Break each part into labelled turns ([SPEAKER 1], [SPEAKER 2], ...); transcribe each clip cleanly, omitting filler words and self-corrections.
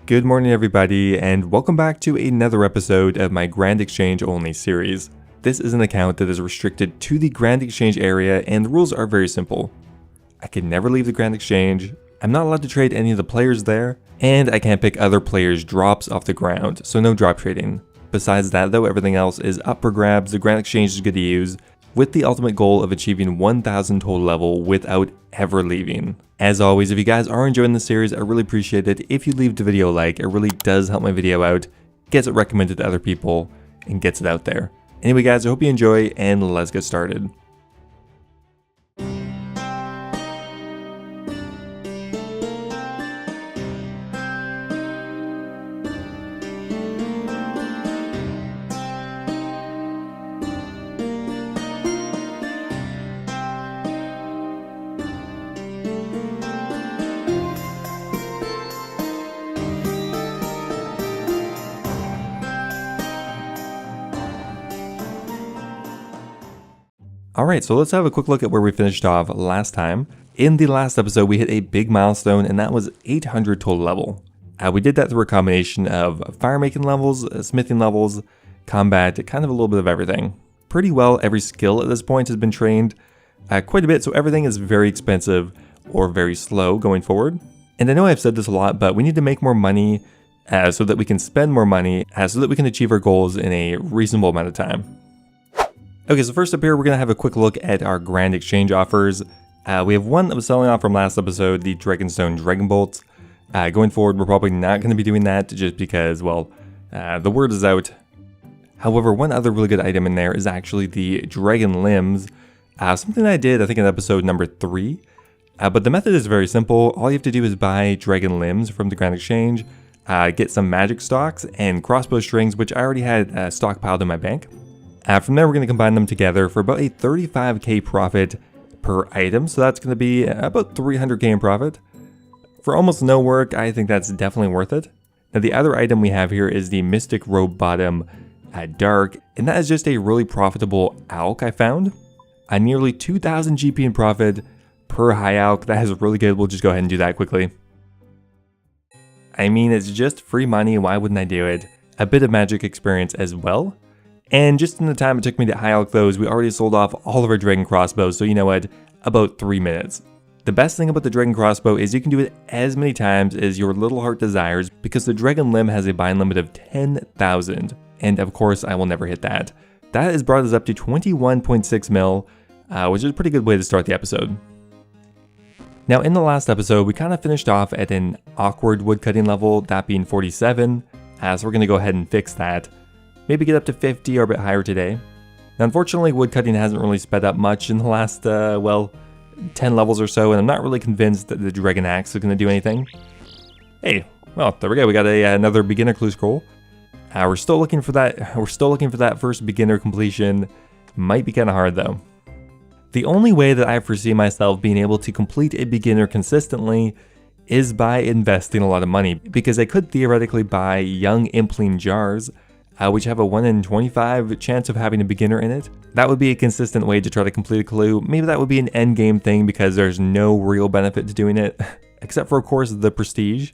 [SPEAKER 1] Good morning everybody, and welcome back to another episode of my Grand Exchange only series. This is an account that is restricted to the Grand Exchange area, and the rules are very simple. I can never leave the Grand Exchange, I'm not allowed to trade any of the players there, and I can't pick other players' drops off the ground, so no drop trading. Besides that though, everything else is up for grabs. The Grand Exchange is good to use, with the ultimate goal of achieving 1000 total level without ever leaving. As always, if you guys are enjoying the series, I really appreciate it if you leave the video a like. It really does help my video out, gets it recommended to other people, and gets it out there. Anyway guys, I hope you enjoy, and let's get started. Alright, so let's have a quick look at where we finished off last time. In the last episode, we hit a big milestone, and that was 800 total level. We did that through a combination of firemaking levels, smithing levels, combat, kind of a little bit of everything. Pretty well every skill at this point has been trained quite a bit, so everything is very expensive or very slow going forward. And I know I've said this a lot, but we need to make more money so that we can spend more money, so that we can achieve our goals in a reasonable amount of time. Okay, so first up here, we're going to have a quick look at our Grand Exchange offers. We have one that was selling off from last episode, the Dragonstone Dragon Bolts. Going forward, we're probably not going to be doing that just because, well, the word is out. However, one other really good item in there is actually the Dragon Limbs. Something I did, I think, in episode number 3. But the method is very simple. All you have to do is buy Dragon Limbs from the Grand Exchange, get some magic stocks, and crossbow strings, which I already had stockpiled in my bank. From there, we're going to combine them together for about a 35k profit per item, so that's going to be about 300k in profit. For almost no work, I think that's definitely worth it. Now, the other item we have here is the Mystic Robe Bottom Dark, and that is just a really profitable alk I found. Nearly 2000 GP in profit per high alk. That is really good. We'll just go ahead and do that quickly. I mean, it's just free money. Why wouldn't I do it? A bit of magic experience as well. And just in the time it took me to high alk those, we already sold off all of our dragon crossbows, so you know what, about 3 minutes. The best thing about the dragon crossbow is you can do it as many times as your little heart desires, because the dragon limb has a bind limit of 10,000, and of course I will never hit that. That has brought us up to 21.6 mil, which is a pretty good way to start the episode. Now in the last episode, we kind of finished off at an awkward woodcutting level, that being 47, so we're going to go ahead and fix that. Maybe get up to 50 or a bit higher today. Now, unfortunately, woodcutting hasn't really sped up much in the last, 10 levels or so, and I'm not really convinced that the Dragon Axe is going to do anything. Hey, well, there we go. We got another beginner clue scroll. We're still looking for that. We're still looking for that first beginner completion. Might be kind of hard though. The only way that I foresee myself being able to complete a beginner consistently is by investing a lot of money, because I could theoretically buy young impling jars, which have a 1 in 25 chance of having a beginner in it. That would be a consistent way to try to complete a clue. Maybe that would be an end game thing because there's no real benefit to doing it, except for, of course, the prestige.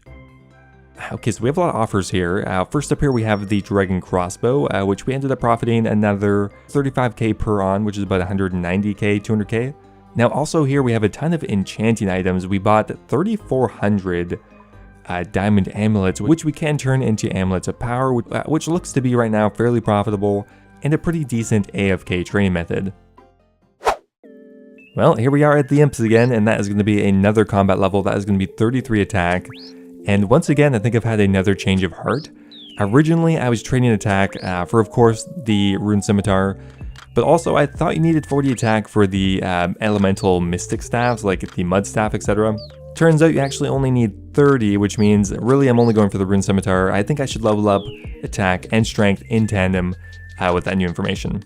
[SPEAKER 1] Okay, so we have a lot of offers here. First up here we have the Dragon Crossbow, which we ended up profiting another 35k per on, which is about 190k, 200k. Now also here we have a ton of enchanting items. We bought 3,400 diamond amulets, which we can turn into amulets of power, which looks to be right now fairly profitable and a pretty decent AFK training method. Well, here we are at the imps again, and that is going to be another combat level. That is going to be 33 attack, and once again I think I've had another change of heart. Originally I was training attack for, of course, the rune scimitar, but also I thought you needed 40 attack for the elemental mystic staffs like the mud staff, etc. Turns out you actually only need 30, which means really I'm only going for the rune scimitar. I think I should level up attack and strength in tandem with that new information.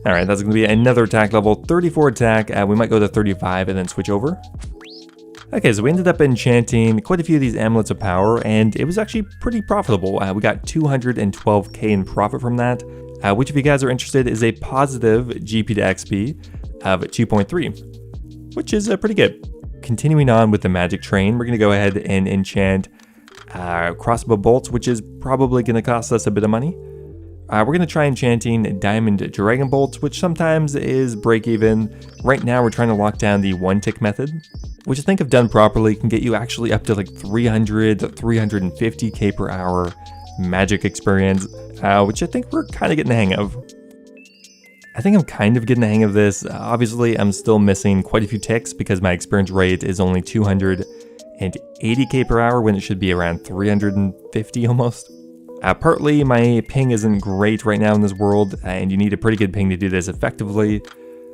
[SPEAKER 1] Alright, that's going to be another attack level, 34 attack. We might go to 35 and then switch over. Okay, so we ended up enchanting quite a few of these amulets of power, and it was actually pretty profitable. We got 212k in profit from that, which, if you guys are interested, is a positive GP to XP of 2.3, which is pretty good. Continuing on with the magic train, we're going to go ahead and enchant crossbow bolts, which is probably going to cost us a bit of money. We're going to try enchanting diamond dragon bolts, which sometimes is break even. Right now we're trying to lock down the 1-tick method, which I think if done properly can get you actually up to like 300 to 350k per hour magic experience, which I think we're kind of getting the hang of. I think I'm kind of getting the hang of this. Obviously I'm still missing quite a few ticks because my experience rate is only 280k per hour when it should be around 350 almost. Partly my ping isn't great right now in this world, and you need a pretty good ping to do this effectively.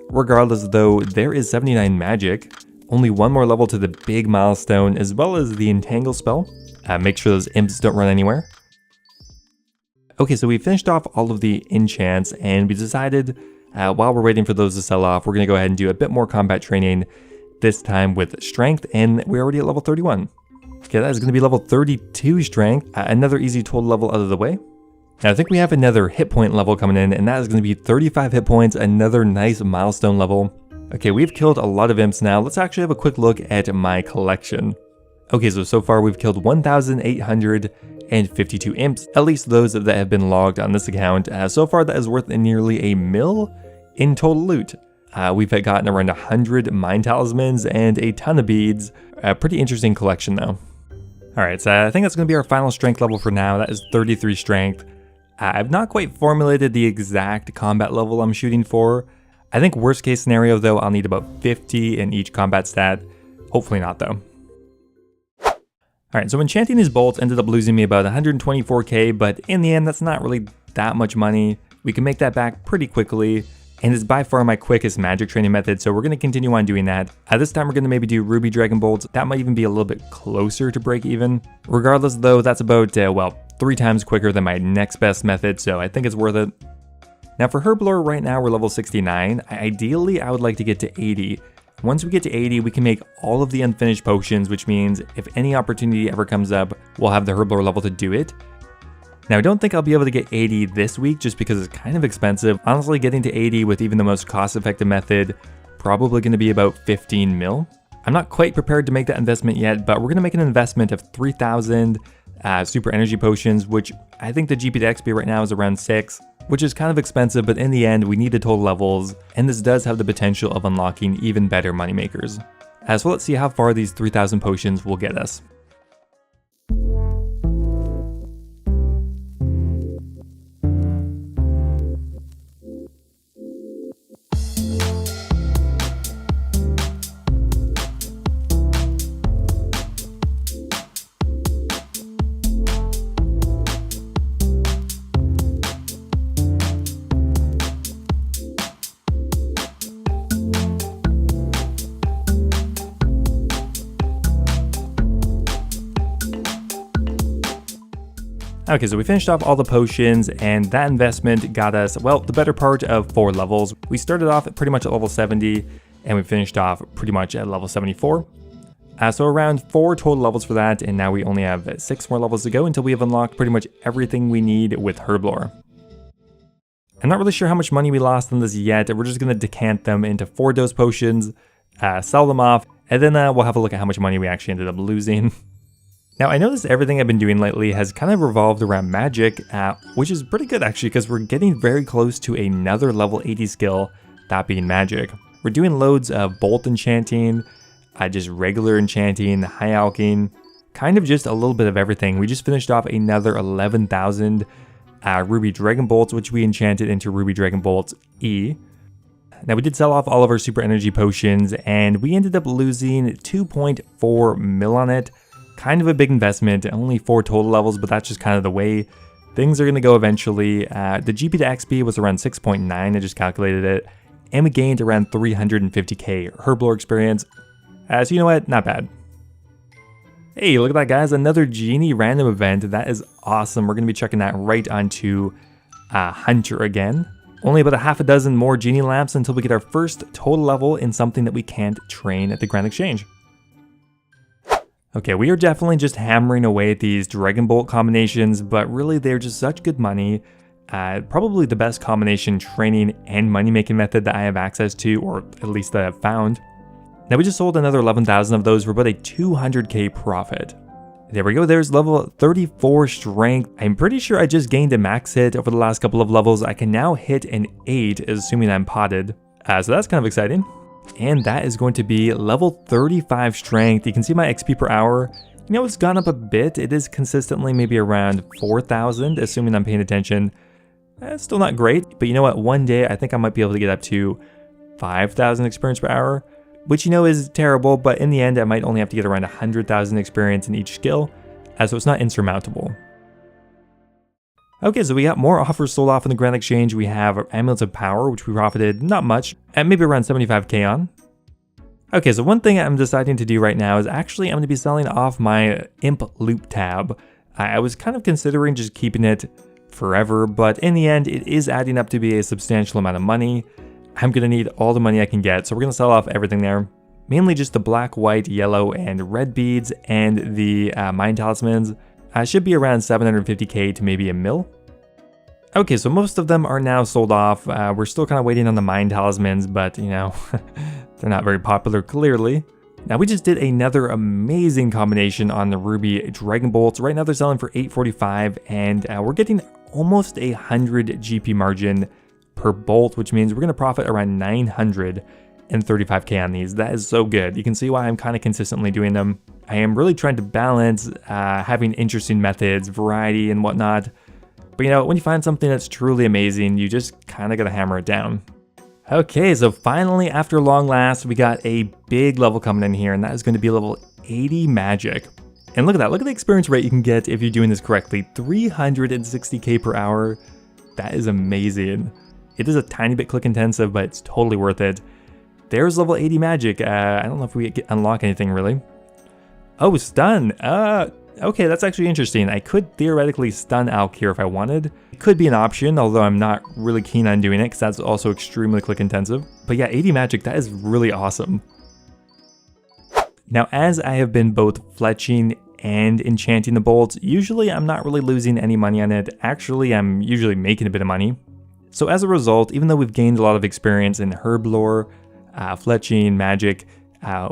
[SPEAKER 1] Regardless though, there is 79 magic, only one more level to the big milestone, as well as the entangle spell. Make sure those imps don't run anywhere. Okay, so we finished off all of the enchants, and we decided while we're waiting for those to sell off, we're going to go ahead and do a bit more combat training, this time with strength, and we're already at level 31. Okay, that is going to be level 32 strength, another easy total level out of the way. Now I think we have another hit point level coming in, and that is going to be 35 hit points, another nice milestone level. Okay, we've killed a lot of imps now. Let's actually have a quick look at my collection. Okay, so far we've killed 1,852 imps, at least those that have been logged on this account. So far that is worth nearly $1 million in total loot. We've gotten around 100 mine talismans and a ton of beads. A pretty interesting collection though. Alright, so I think that's going to be our final strength level for now. That is 33 strength. I've not quite formulated the exact combat level I'm shooting for. I think worst case scenario though, I'll need about 50 in each combat stat. Hopefully not though. Alright, so enchanting these bolts ended up losing me about 124k, but in the end that's not really that much money. We can make that back pretty quickly, and it's by far my quickest magic training method, so we're going to continue on doing that. This time we're going to maybe do ruby dragon bolts. That might even be a little bit closer to break even. Regardless though, that's about, well, 3 times quicker than my next best method, so I think it's worth it. Now for Herblore, right now we're level 69. Ideally, I would like to get to 80. Once we get to 80, we can make all of the unfinished potions, which means if any opportunity ever comes up, we'll have the Herblore level to do it. Now I don't think I'll be able to get 80 this week just because it's kind of expensive. Honestly, getting to 80 with even the most cost-effective method, probably going to be about 15 mil. I'm not quite prepared to make that investment yet, but we're going to make an investment of 3,000 super energy potions, which I think the GP to XP right now is around 6, which is kind of expensive, but in the end we need the total levels, and this does have the potential of unlocking even better moneymakers. So let's see how far these 3,000 potions will get us. Okay, so we finished off all the potions, and that investment got us, well, the better part of 4 levels. We started off pretty much at level 70, and we finished off pretty much at level 74. So around 4 total levels for that, and now we only have 6 more levels to go until we have unlocked pretty much everything we need with Herblore. I'm not really sure how much money we lost on this yet. We're just going to decant them into 4 dose potions, sell them off, and then we'll have a look at how much money we actually ended up losing. Now, I noticed everything I've been doing lately has kind of revolved around magic, which is pretty good actually, because we're getting very close to another level 80 skill, that being magic. We're doing loads of bolt enchanting, just regular enchanting, high alching, kind of just a little bit of everything. We just finished off another 11,000 ruby dragon bolts, which we enchanted into ruby dragon bolts E. Now we did sell off all of our super energy potions, and we ended up losing 2.4 mil on it. Kind of a big investment, only 4 total levels, but that's just kind of the way things are going to go eventually. The GP to XP was around 6.9, I just calculated it, and we gained around 350k Herblore experience. So you know what, not bad. Hey, look at that guys, another Genie random event, that is awesome. We're going to be checking that right onto Hunter again. Only about a half a dozen more Genie lamps until we get our first total level in something that we can't train at the Grand Exchange. Okay, we are definitely just hammering away at these Dragon Bolt combinations, but really they're just such good money. Probably the best combination training and money making method that I have access to, or at least that I've found. Now we just sold another 11,000 of those for about a 200k profit. There we go, there's level 34 strength. I'm pretty sure I just gained a max hit over the last couple of levels. I can now hit an 8, assuming I'm potted. So that's kind of exciting. And that is going to be level 35 strength. You can see my XP per hour. You know, it's gone up a bit. It is consistently maybe around 4,000, assuming I'm paying attention. It's still not great, but you know what? One day I think I might be able to get up to 5,000 experience per hour, which you know is terrible, but in the end I might only have to get around 100,000 experience in each skill, so it's not insurmountable. Okay, so we got more offers sold off in the Grand Exchange. We have Amulets of Power, which we profited not much, at maybe around 75k on. Okay, so one thing I'm deciding to do right now is actually I'm going to be selling off my Imp Loop tab. I was kind of considering just keeping it forever, but in the end it is adding up to be a substantial amount of money. I'm going to need all the money I can get, so we're going to sell off everything there. Mainly just the black, white, yellow, and red beads, and the Mind Talismans. Should be around 750k to maybe a mil. Okay, so most of them are now sold off. We're still kind of waiting on the Mind Talismans, but you know, they're not very popular clearly. Now we just did another amazing combination on the Ruby Dragon Bolts. Right now they're selling for 845, and we're getting almost 100 GP margin per bolt, which means we're going to profit around 935k on these. That is so good. You can see why I'm kind of consistently doing them. I am really trying to balance having interesting methods, variety, and whatnot. But you know, when you find something that's truly amazing, you just kind of got to hammer it down. Okay, so finally, after long last, we got a big level coming in here, and that is going to be level 80 magic. And look at that, look at the experience rate you can get if you're doing this correctly. 360k per hour. That is amazing. It is a tiny bit click intensive, but it's totally worth it. There's level 80 magic. I don't know if we unlock anything really. Oh, stun. Okay, that's actually interesting. I could theoretically stun Alk here if I wanted. It could be an option, although I'm not really keen on doing it because that's also extremely click intensive. But yeah, 80 magic, that is really awesome. Now, as I have been both fletching and enchanting the bolts, usually I'm not really losing any money on it. Actually, I'm usually making a bit of money. So as a result, even though we've gained a lot of experience in Herblore, Fletching, magic,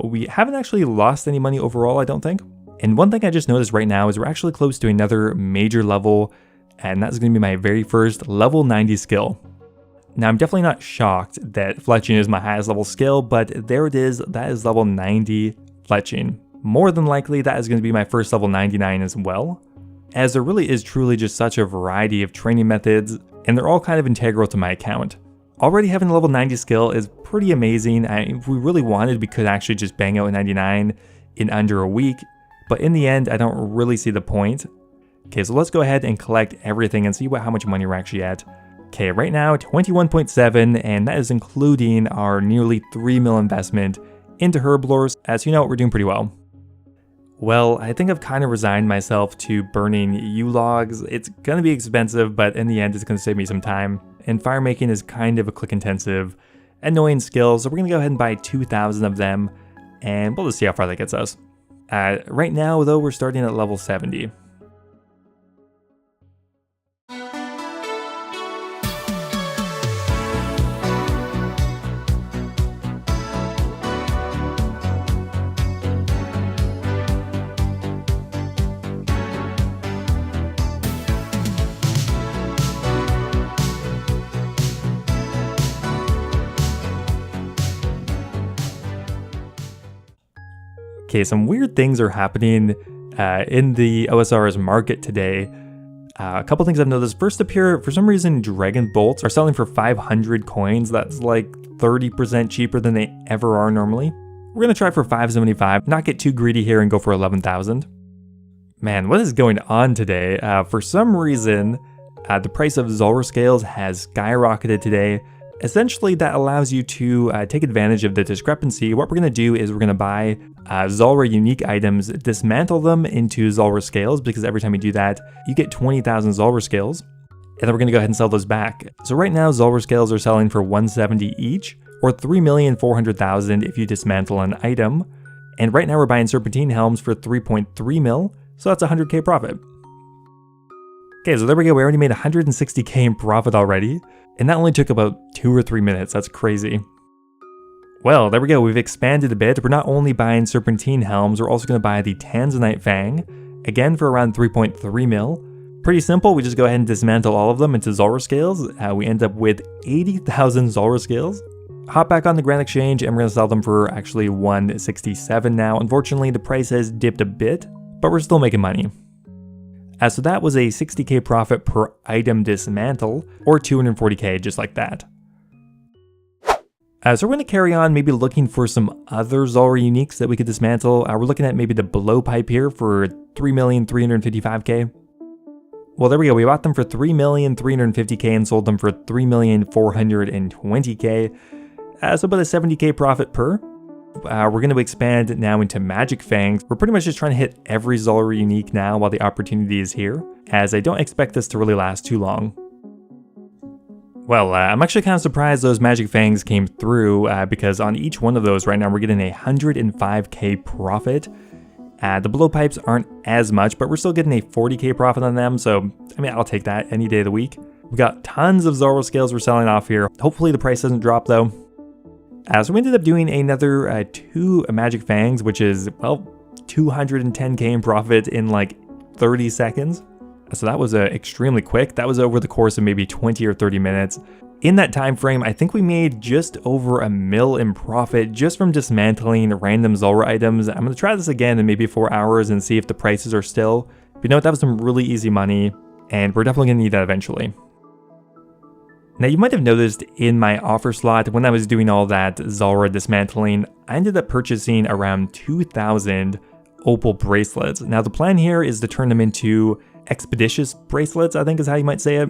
[SPEAKER 1] we haven't actually lost any money overall, I don't think. And one thing I just noticed right now is we're actually close to another major level, and that's going to be my very first level 90 skill. Now, I'm definitely not shocked that Fletching is my highest level skill, but there it is, that is level 90 Fletching. More than likely, that is going to be my first level 99 as well, as there really is truly just such a variety of training methods, and they're all kind of integral to my account. Already having a level 90 skill is pretty amazing. If we really wanted, we could actually just bang out a 99 in under a week, but in the end, I don't really see the point. Okay, so let's go ahead and collect everything and see how much money we're actually at. Okay, right now, 21.7, and that is including our nearly 3 mil investment into Herblores, as you know, we're doing pretty well. Well, I think I've kind of resigned myself to burning U-logs. It's going to be expensive, but in the end, it's going to save me some time. And firemaking is kind of a click-intensive, annoying skill, so we're going to go ahead and buy 2,000 of them, and we'll just see how far that gets us. Right now, though, we're starting at level 70. Okay, some weird things are happening in the OSRS market today. A couple things I've noticed. First up here, for some reason, Dragon Bolts are selling for 500 coins. That's like 30% cheaper than they ever are normally. We're going to try for 575, not get too greedy here and go for 11,000. Man, what is going on today? For some reason, the price of Zulrah scales has skyrocketed today. Essentially, that allows you to take advantage of the discrepancy. What we're going to do is we're going to buy Zulrah unique items, dismantle them into Zulrah scales, because every time you do that, you get 20,000 Zulrah scales. And then we're going to go ahead and sell those back. So right now, Zulrah scales are selling for 170 each, or 3,400,000 if you dismantle an item. And right now, we're buying Serpentine helms for 3.3 mil, so that's 100k profit. Okay, so there we go. We already made 160k in profit already. And that only took about 2 or 3 minutes. That's crazy. Well, there we go. We've expanded a bit. We're not only buying Serpentine helms, we're also going to buy the Tanzanite Fang. again for around 3.3 mil. Pretty simple, we just go ahead and dismantle all of them into Zulrah scales. We end up with 80,000 Zulrah scales. Hop back on the Grand Exchange and we're going to sell them for actually 167 now. Unfortunately, the price has dipped a bit, but we're still making money. So that was a 60k profit per item dismantle, or 240k just like that. So we're going to carry on maybe looking for some other Zulrah uniques that we could dismantle. We're looking at maybe the blowpipe here for 3,355k. Well, there we go. We bought them for 3,350k and sold them for 3,420k. So about a 70k profit per. We're going to expand now into Magic Fangs. We're pretty much just trying to hit every Zulrah unique now while the opportunity is here, as I don't expect this to really last too long. Well, I'm actually kind of surprised those Magic Fangs came through because on each one of those right now we're getting a 105k profit. The blowpipes aren't as much, but we're still getting a 40k profit on them, so I mean, I'll take that any day of the week. We've got tons of Zulrah scales we're selling off here. Hopefully the price doesn't drop though. So we ended up doing another 2 Magic Fangs, which is, well, 210k in profit in like 30 seconds. So that was extremely quick. That was over the course of maybe 20 or 30 minutes. In that time frame, I think we made just over $1 million in profit just from dismantling random Zulrah items. I'm going to try this again in maybe 4 hours and see if the prices are still. But you know what, that was some really easy money, and we're definitely going to need that eventually. Now you might have noticed in my offer slot, when I was doing all that Zulrah dismantling, I ended up purchasing around 2,000 opal bracelets. Now the plan here is to turn them into expeditious bracelets, I think is how you might say it.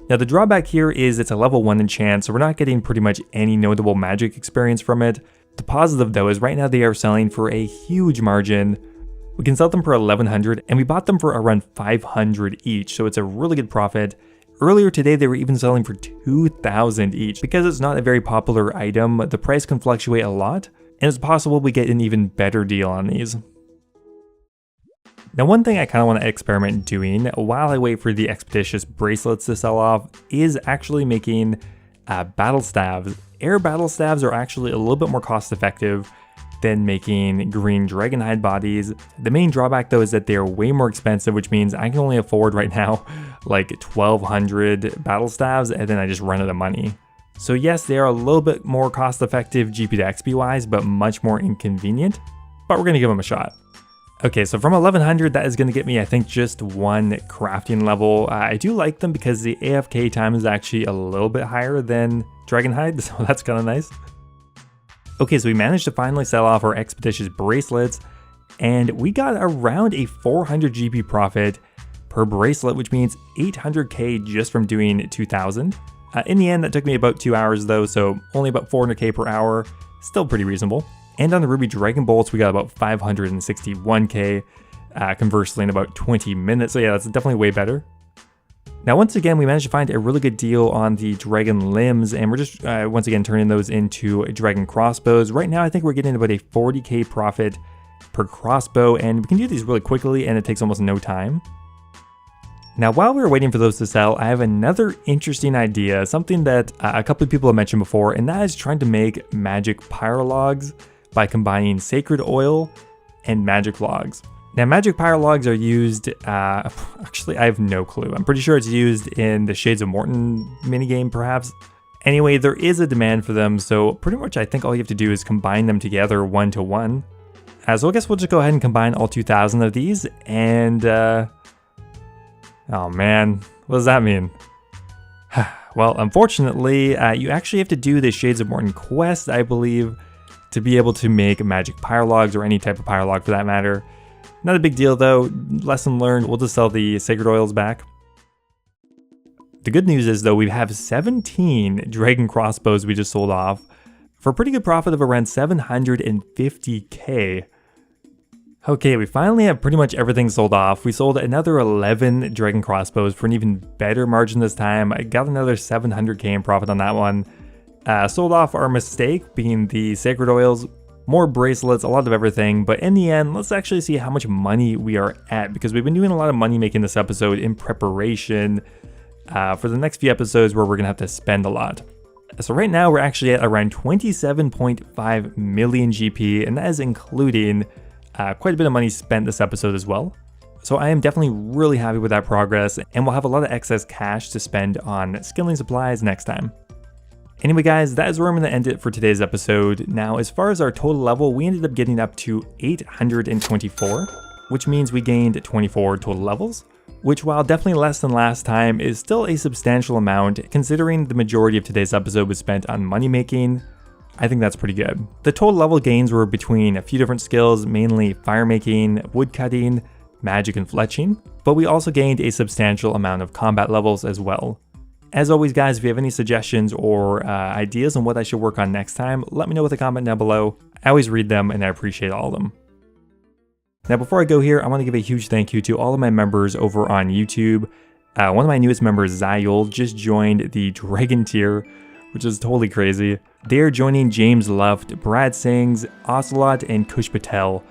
[SPEAKER 1] Now the drawback here is it's a level 1 enchant, so we're not getting pretty much any notable magic experience from it. The positive though is right now they are selling for a huge margin. We can sell them for 1,100 and we bought them for around 500 each, so it's a really good profit. Earlier today, they were even selling for 2,000 each. Because it's not a very popular item, the price can fluctuate a lot, and it's possible we get an even better deal on these. Now, one thing I kind of want to experiment doing while I wait for the expeditious bracelets to sell off is actually making battlestaffs. Air battlestaffs are actually a little bit more cost effective than making green dragonhide bodies. The main drawback though is that they're way more expensive, which means I can only afford right now like 1,200 battlestaffs, and then I just run out of money. So yes, they are a little bit more cost effective GP to XP wise, but much more inconvenient, but we're gonna give them a shot. Okay, so from 1,100, that is gonna get me, I think, just 1 crafting level. I do like them because the AFK time is actually a little bit higher than dragonhide, so that's kind of nice. Okay, so we managed to finally sell off our expeditious bracelets, and we got around a 400 GP profit per bracelet, which means 800k just from doing 2,000. In the end, that took me about 2 hours though, so only about 400k per hour, still pretty reasonable. And on the Ruby Dragon Bolts, we got about 561k, conversely in about 20 minutes, so yeah, that's definitely way better. Now, once again, we managed to find a really good deal on the dragon limbs, and we're just, once again, turning those into dragon crossbows. Right now, I think we're getting about a 40k profit per crossbow, and we can do these really quickly, and it takes almost no time. Now, while we were waiting for those to sell, I have another interesting idea, something that a couple of people have mentioned before, and that is trying to make magic pyrologs by combining sacred oil and magic logs. Now, magic pyrologs are used, actually, I have no clue. I'm pretty sure it's used in the Shades of Morton minigame, perhaps. Anyway, there is a demand for them, so pretty much I think all you have to do is combine them together 1 to 1. So I guess we'll just go ahead and combine all 2,000 of these, and, oh man, what does that mean? Well, unfortunately, you actually have to do the Shades of Morton quest, I believe, to be able to make magic pyrologs, or any type of pyrolog for that matter. Not a big deal though, lesson learned, we'll just sell the sacred oils back. The good news is though, we have 17 dragon crossbows we just sold off for a pretty good profit of around 750k. Okay, we finally have pretty much everything sold off. We sold another 11 dragon crossbows for an even better margin this time. I got another 700k in profit on that one. Sold off our mistake, being the sacred oils, more bracelets, a lot of everything, but in the end, let's actually see how much money we are at, because we've been doing a lot of money making this episode in preparation for the next few episodes where we're gonna have to spend a lot. So right now we're actually at around 27.5 million GP, and that is including quite a bit of money spent this episode as well. So I am definitely really happy with that progress, and we'll have a lot of excess cash to spend on skilling supplies next time. Anyway guys, that is where I'm going to end it for today's episode. Now as far as our total level, we ended up getting up to 824, which means we gained 24 total levels, which while definitely less than last time is still a substantial amount considering the majority of today's episode was spent on money making. I think that's pretty good. The total level gains were between a few different skills, mainly firemaking, woodcutting, magic, and fletching, but we also gained a substantial amount of combat levels as well. As always guys, if you have any suggestions or ideas on what I should work on next time, let me know with a comment down below. I always read them and I appreciate all of them. Now before I go here, I want to give a huge thank you to all of my members over on YouTube. One of my newest members, Zayul, just joined the Dragon tier, which is totally crazy. They are joining James Luft, Brad Sings, Ocelot, and Kush Patel,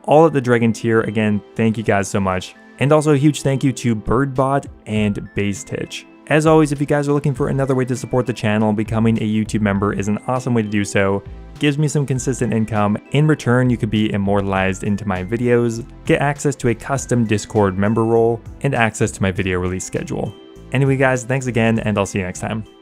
[SPEAKER 1] all at the Dragon tier. Again, thank you guys so much. And also a huge thank you to Birdbot and Basetitch. As always, if you guys are looking for another way to support the channel, becoming a YouTube member is an awesome way to do so. Gives me some consistent income. In return, you could be immortalized into my videos, get access to a custom Discord member role, and access to my video release schedule. Anyway guys, thanks again, and I'll see you next time.